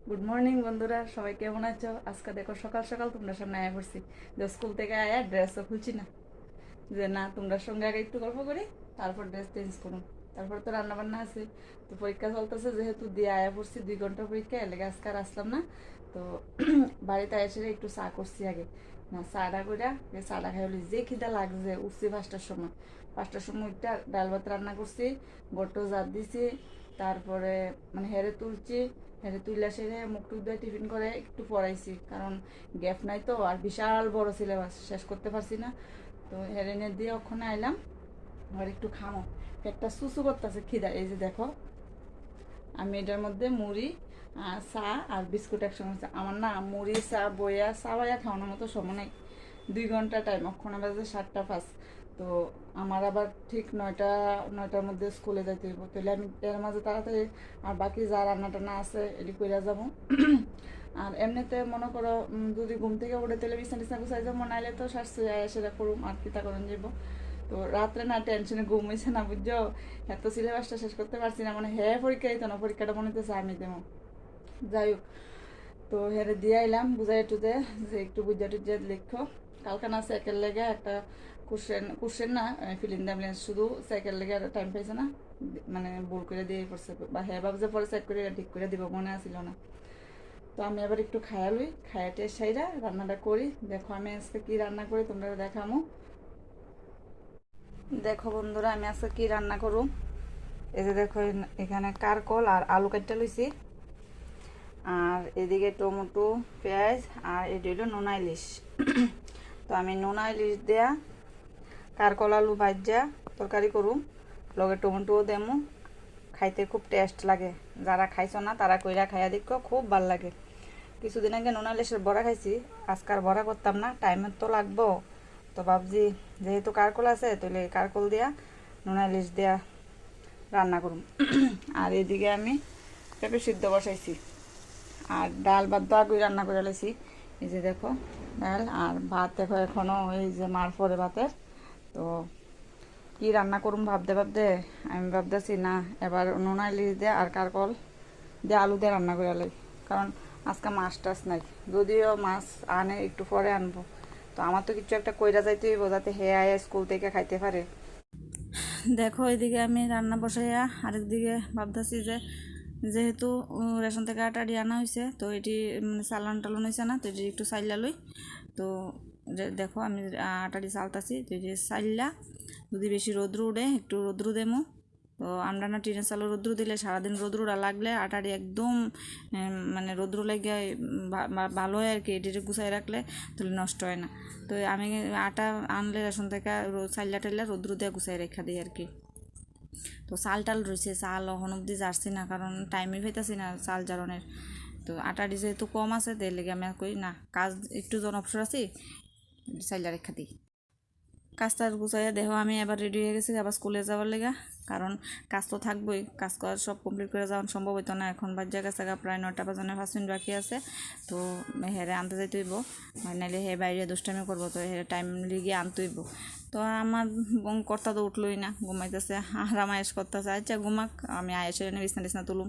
Good morning বন্ধুরা, সবাই কেমন আছো? আজকে দেখো সকাল সকাল তোমরা সামনে আয়া পড়ছি। যে স্কুল থেকে আয়া ড্রেসও খুলছি না, যে না তোমরা সঙ্গে আগে একটু গল্প করি, তারপর ড্রেস চেঞ্জ করুন। তারপর তো রান্না বান্না আছে, তো পরীক্ষা চলতেছে, যেহেতু দিয়ে আয়া পড়ছি 2 ঘন্টা পরীক্ষা, এলাকা আজকে আর আসলাম না। তো বাড়িতে এসে একটু চা করছি আগে, না চাটা করে চাটা খাই হলি যে খিদা লাগছে। উঠছি 5টার সময়, 5টার সময় উঠটা ডাল ভাত রান্না করছি, গটো জাত দিছি, তারপরে মানে হেরে তুলছি, হেরে তুইলা সেরে মুখ টুক দিয়ে টিফিন করে একটু পড়াইছি, কারণ গ্যাপ নাই তো, আর বিশাল বড় সিলেবাস শেষ করতে পারছি না। তো হেরেনে দিয়ে ওখানে আইলাম, আর একটু খামো, পেটটা সুসু করতেছে খিদা। এই যে দেখো, আমি এটার মধ্যে মুড়ি চা আর বিস্কুট একসঙ্গে আমার না মুড়ি চা বইয়া চা বইয়া খাওয়ানোর মতো সময় নেই। 2 ঘন্টা টাইম, ওখানে বাজে 7টা 5। তো আমার আবার ঠিক 9টার মধ্যে স্কুলে যাইতে হইব, তাহলে আমি এর মাঝে তাড়াতাড়ি আর বাকি যা রান্না টান্না আছে এটি কইরা যাবো। আর এমনিতে মনে করো যদি ঘুম থেকে উঠে তাহলে বিছনা টিছনা গুছাই যাবো, নাইলে তো শাস্তি সেটা করুম আর কিতা করেন যাবো। তো রাত্রে না টেনশনে ঘুম হয়েছে না, বুঝছো? এত সিলেবাসটা শেষ করতে পারছি না, মানে হ্যাঁ পরীক্ষা দিত না, পরীক্ষাটা মনে হতেছে আমি দেবো। যাই হোক, তো হেরে দিয়ে আইলাম বুঝাই টুজে, যে একটু বুঝা টুজা লিখো। কালকে না সাইকেল লেগে একটা কোশ্চেন কোশ্চেন না ফিলিং দ্য শুধু সাইকেল লেগে টাইম পাইছে না, মানে ভুল করে দিয়ে পড়ছে, বা হ্যাঁ ভাবছে পরে চেক করে ঠিক করে দিব, মনে আসিল না। তো আমি আবার একটু খায়া লই, খায়াটে সাইরা রান্নাটা করি। দেখো আমি আজকে কি রান্না করি তোমরা দেখামো। দেখো বন্ধুরা, আমি আজকে কি রান্না করুম। এই যে দেখো, এখানে কারকল আর আলু কাটতে লইছি, আর এদিকে টমেটো পেঁয়াজ, আর এটি হলো নোনা ইলিশ। তো আমি নোনা ইলিশ দেয়া কারকল আলু ভাজা তরকারি করুম, লগে টমেটোও দেমু। খাইতে খুব টেস্ট লাগে, যারা খাইছো না তারা কইরা খাইয়া দেখো, খুব ভাল লাগে। কিছুদিন আগে নোনা ইলিশের বড়া খাইছি, আজকাল বড়া করতাম না, টাইমের তো লাগবো। তো ভাবছি যেহেতু কারকল আছে, তাহলে কারকল দিয়া নোনা ইলিশ দেয়া রান্না করুম। আর এদিকে আমি পেঁপে সিদ্ধ বসাইছি, আর ডাল ভাত তো আগে রান্না করে লেছি। এই যে দেখো ডাল আর ভাত, দেখো এখনও এই যে মার পরে ভাতের। তো কি রান্না করুম ভাবতে ভাবতে আমি ভাবতেছি না, এবার নোনা ইলিশ দিয়ে আর কারকল দিয়ে আলু দিয়ে রান্না করে লাই, কারণ আজকে মাছ টাছ নাই। যদিও মাছ আনে একটু পরে আনবো, তো আমার তো কিছু একটা কইরা যাইতে হইব, যাতে হে আয়া স্কুল থেকে খাইতে পারে। দেখো এদিকে আমি রান্না বসাইয়া আরেকদিকে ভাবতেছি যে যেহেতু রেশন থেকে আটা আনা হয়েছে, তো এটি চালান টালান হয়েছে না, তো এটি একটু চাইলা লই। তো দেখো আমি আটাটি চালতাছি, তো এই যে চাইলা যদি বেশি রোদ্র উঠে একটু রোদ্রু দেমো। তো আমরা না টিনের চালের রোদ্রু দিলে সারাদিন রোদ্রুটা লাগলে আটাটি একদম মানে রোদ্রু লেগে ভালো হয় আর কি, এটি গুছাই রাখলে তাহলে নষ্ট হয় না। তো আমি আটা আনলে রেশন থেকে চাইলা টাইলা রোদ্রু দিয়ে গুছাই রেখা দিই আর কি। তো চাল টাল রয়েছে, চাল অহন অব্দি জারছি না, কারণ টাইমে পাইতাছি না চাল জারণের। তো আটাটি যেহেতু কম আছে, তাই লেগে আমি কই না, কাজ একটু জন অবসর আছি, চাইলা রেখা দিই। কাজ টাজ গুছাইয়া দেখো আমি এবার রেডি হয়ে গেছি আবার স্কুলে যাওয়ার লেগা, কারণ কাজ তো থাকবোই, কাজ করার সব কমপ্লিট করে যাওয়া সম্ভব হইতো না। এখন বাজ্যা গেছে প্রায় 9টা বাজানোর 5 মিনিট বাকি আছে। তো হেরে আনতে যাইতে হইব, নাইলে হে বাইরে দুষ্টামি করবো, তো হেরে টাইম লিগে আনতে হইব। তো আমার কর্তা তো উঠলোই না, ঘুমাইতেছে, আর আয়েস করতেছে, আচ্ছা ঘুমাক, আমি আয়েসের এনে বিছনা টিছনা তুলুম।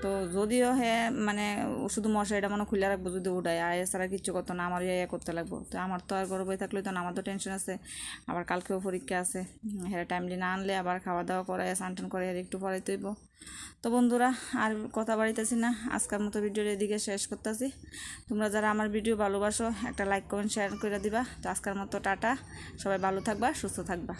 তো যদিও হ্যাঁ মানে শুধু মশারিটা মনে খুলে রাখবো, যদি উঠায় আয়েস ছাড়া কিচ্ছু করতো না, আমার ইয়ে করতে লাগবো। তো আমার তো আর ঘরে বই থাকলে তো না, আমার তো টেনশন আছে, আবার কালকেও পরীক্ষা আছে। হ্যাঁ টাইমলি না আনলে আবার খাওয়া দাওয়া করে স্নান টান করে একটু পরে তৈব। তো বন্ধুরা আর কথা বাড়িতেছি না, আজকের মতো ভিডিওর এদিকে শেষ করতেছি। তোমরা যারা আমার ভিডিও ভালোবাসো একটা লাইক কমেন্ট শেয়ার করে দিবা। তো আজকের মতো টাটা, সবাই ভালো থাকবা, সুস্থ থাকবা।